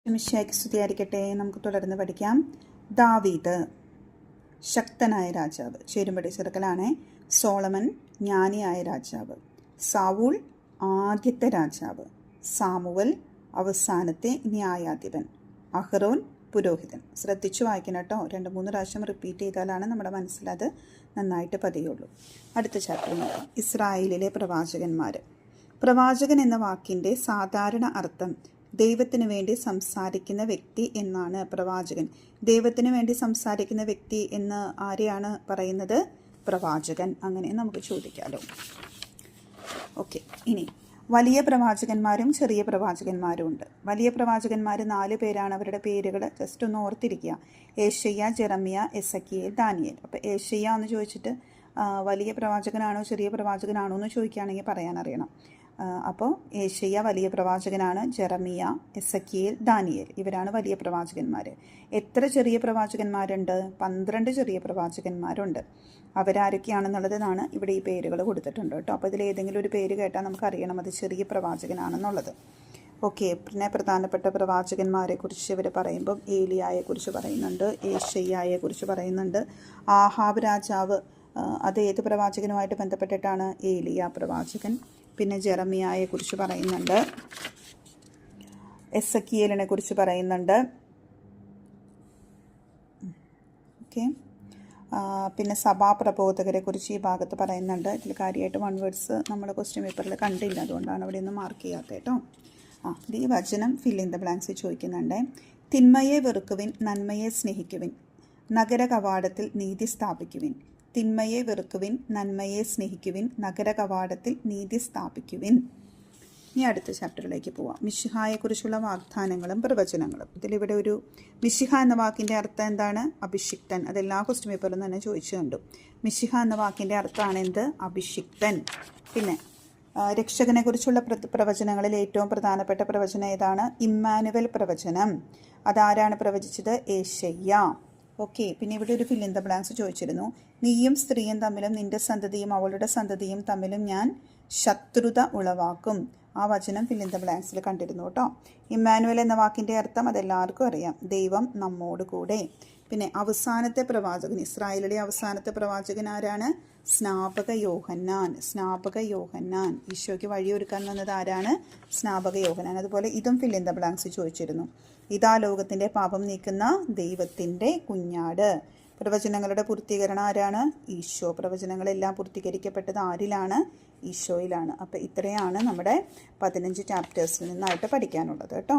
മിശിഹായ്ക്ക് സ്തുതിയായിരിക്കട്ടെ. നമുക്ക് തുടർന്ന് പഠിക്കാം. ദാവീദ് ശക്തനായ രാജാവ്, ചേരുംപടി ചെറുക്കലാണ്. സോളമൻ ജ്ഞാനിയായ രാജാവ്. സാവൂൾ ആദ്യത്തെ രാജാവ്. സാമുവൽ അവസാനത്തെ ന്യായാധിപൻ. അഹ്റോൻ പുരോഹിതൻ. ശ്രദ്ധിച്ചു വായിക്കണം കേട്ടോ. 2-3 പ്രാവശ്യം റിപ്പീറ്റ് ചെയ്താലാണ് നമ്മുടെ മനസ്സിലത് നന്നായിട്ട് പതിയുള്ളൂ. അടുത്ത ചാപ്റ്റർ നോക്കാം. ഇസ്രായേലിലെ പ്രവാചകന്മാർ. പ്രവാചകൻ എന്ന വാക്കിൻ്റെ സാധാരണ അർത്ഥം ദൈവത്തിന് വേണ്ടി സംസാരിക്കുന്ന വ്യക്തി എന്നാണ്. പ്രവാചകൻ ദൈവത്തിന് വേണ്ടി സംസാരിക്കുന്ന വ്യക്തി എന്ന് ആരെയാണ് പറയുന്നത്? പ്രവാചകൻ. അങ്ങനെ നമുക്ക് ചോദിക്കാമല്ലോ. ഓക്കെ, ഇനി വലിയ പ്രവാചകന്മാരും ചെറിയ പ്രവാചകന്മാരും ഉണ്ട്. വലിയ പ്രവാചകന്മാർ 4 പേരാണ്. അവരുടെ പേരുകൾ ജസ്റ്റ് ഒന്ന് ഓർത്തിരിക്കുക. ഏശയ്യ, ജെറമ്യ, എസക്കിയേൽ, ദാനിയേൽ. അപ്പോൾ ഏശയ്യ എന്ന് ചോദിച്ചിട്ട് വലിയ പ്രവാചകനാണോ ചെറിയ പ്രവാചകനാണോ എന്ന് ചോദിക്കുകയാണെങ്കിൽ പറയാനറിയണം. അപ്പോൾ ഏശയ്യ വലിയ പ്രവാചകനാണ്. ജെറമിയ, എസക്കിയേൽ, ദാനിയേൽ ഇവരാണ് വലിയ പ്രവാചകന്മാർ. എത്ര ചെറിയ പ്രവാചകന്മാരുണ്ട്? 12 ചെറിയ പ്രവാചകന്മാരുണ്ട്. അവരാരൊക്കെയാണെന്നുള്ളതാണ് ഇവിടെ ഈ പേരുകൾ കൊടുത്തിട്ടുണ്ട് കേട്ടോ. അപ്പോൾ ഇതിലേതെങ്കിലും ഒരു പേര് കേട്ടാൽ നമുക്കറിയണം അത് ചെറിയ പ്രവാചകനാണെന്നുള്ളത്. ഓക്കെ, പിന്നെ പ്രധാനപ്പെട്ട പ്രവാചകന്മാരെക്കുറിച്ച് ഇവർ പറയുമ്പം ഏലിയായെക്കുറിച്ച് പറയുന്നുണ്ട്, ഏശയ്യായെക്കുറിച്ച് പറയുന്നുണ്ട്. ആഹാബ് രാജാവ് അത് ഏത് പ്രവാചകനുമായിട്ട് ബന്ധപ്പെട്ടിട്ടാണ്? ഏലിയ പ്രവാചകൻ. പിന്നെ ജെറമിയായെക്കുറിച്ച് പറയുന്നുണ്ട്, എസക്കിയേലിനെ കുറിച്ച് പറയുന്നുണ്ട്. ഓക്കെ, പിന്നെ സഭാപ്രബോധകരെ കുറിച്ച് ഈ ഭാഗത്ത് പറയുന്നുണ്ട്. ഇതിൽ കാര്യമായിട്ട് 1 വേർഡ്സ് നമ്മൾ ക്വസ്റ്റ്യൻ പേപ്പറിൽ കണ്ടില്ല, അതുകൊണ്ടാണ് അവിടെ ഒന്ന് മാർക്ക് ചെയ്യാത്തത് കേട്ടോ. ഇത് ഈ വചനം ഫിൽ ഇൻ ദ ബ്ലാങ്ക്സ് ചോദിക്കുന്നുണ്ട്. തിന്മയെ വെറുക്കുവിൻ, നന്മയെ സ്നേഹിക്കുവിൻ, നഗര കവാടത്തിൽ നീതി സ്ഥാപിക്കുവിൻ. തിന്മയെ വെറുക്കുവിൻ, നന്മയെ സ്നേഹിക്കുവിൻ, നഗര കവാടത്തിൽ നീതി സ്ഥാപിക്കുവിൻ. ഇനി അടുത്ത ചാപ്റ്ററിലേക്ക് പോവാം. മിശിഹായെക്കുറിച്ചുള്ള വാഗ്ദാനങ്ങളും പ്രവചനങ്ങളും. ഇതിലിവിടെ ഒരു മിശിഹ എന്ന വാക്കിൻ്റെ അർത്ഥം എന്താണ്? അഭിഷിക്തൻ. അതെല്ലാ ക്വസ്റ്റ്യൻ പേപ്പറിലും തന്നെ ചോദിച്ചു കണ്ടു. മിശിഹ എന്ന വാക്കിൻ്റെ അർത്ഥമാണ് എന്ത്? അഭിഷിക്തൻ. പിന്നെ രക്ഷകനെക്കുറിച്ചുള്ള പ്രവചനങ്ങളിൽ ഏറ്റവും പ്രധാനപ്പെട്ട പ്രവചനം ഏതാണ്? ഇമ്മാനുവൽ പ്രവചനം. അതാരാണ് പ്രവചിച്ചത്? ഏശയ്യ. ഓക്കെ, പിന്നെ ഇവിടെ ഒരു ഫിൽ ഇൻ ദ ബ്ലാങ്ക്സ് ചോദിച്ചിരുന്നു. നീയും സ്ത്രീയും തമ്മിലും നിന്റെ സന്തതിയും അവളുടെ സന്തതിയും തമ്മിലും ഞാൻ ശത്രുത ഉളവാക്കും. ആ വചനം ഫിൽ ഇൻ ദ ബ്ലാങ്ക്സിൽ കണ്ടിരുന്നു കേട്ടോ. ഇമ്മാനുവൽ എന്ന വാക്കിൻ്റെ അർത്ഥം അതെല്ലാവർക്കും അറിയാം, ദൈവം നമ്മോട് കൂടെ. പിന്നെ അവസാനത്തെ പ്രവാചകൻ, ഇസ്രായേലിലെ അവസാനത്തെ പ്രവാചകൻ ആരാണ്? സ്നാപക യോഹന്നാൻ. സ്നാപക യോഹന്നാൻ. ഈശോയ്ക്ക് വഴിയൊരുക്കാൻ വന്നത് ആരാണ്? സ്നാപക യോഹന്നാൻ. അതുപോലെ ഇതും ഫിൽ ഇൻ ദ ബ്ലാങ്ക്സ് ചോദിച്ചിരുന്നു. ഇതാ ലോകത്തിൻ്റെ പാപം നീക്കുന്ന ദൈവത്തിൻ്റെ കുഞ്ഞാട്. പ്രവചനങ്ങളുടെ പൂർത്തീകരണം ആരാണ്? ഈശോ. പ്രവചനങ്ങളെല്ലാം പൂർത്തീകരിക്കപ്പെട്ടത് ആരിലാണ്? ഈശോയിലാണ്. അപ്പോൾ ഇത്രയാണ് നമ്മുടെ 15 ചാപ്റ്റേഴ്സിൽ നിന്നായിട്ട് പഠിക്കാനുള്ളത് കേട്ടോ.